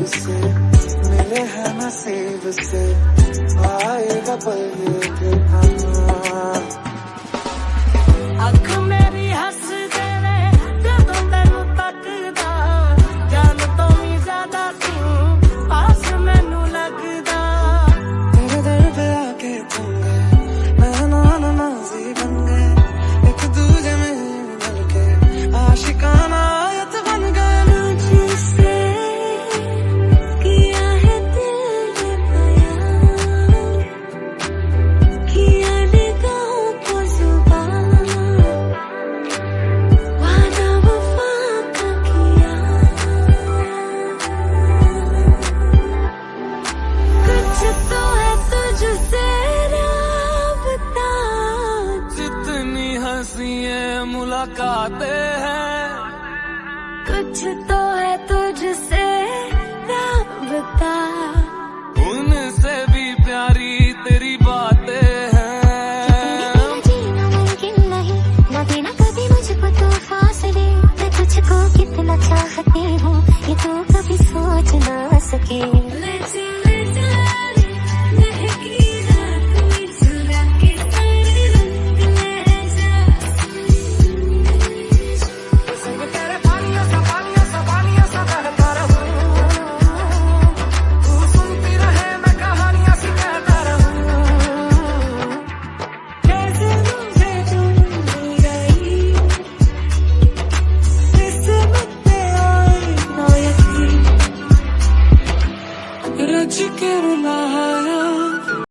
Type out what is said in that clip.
मिले हैं नसीब से आएगा पल ये फिर आना। अख मेरी हस देवे जदों तैनू तकदा, जान तो भी ज्यादा तू पास मैनू लगदा। तेरे दर पे आके थम गए, नैना नमाज़ी बन गए, एक दूजे में मिल के आशिकाना आयत बन गए। मुझसे किया है दिल ने बयां, किया निगाहों को जुबान, वादा वफा का किया। कुछ तो है तुझसे राबता, जितनी हंसी मुलाकातें हैं, कुछ तो है तुझसे राबता, उनसे भी प्यारी तेरी बातें हैं। जीना मुमकिन नहीं, न देना कभी मुझको तो फासले। मैं तुझको कितना चाहती हूँ ये तो कभी सोच ना सके। रज के रुलाया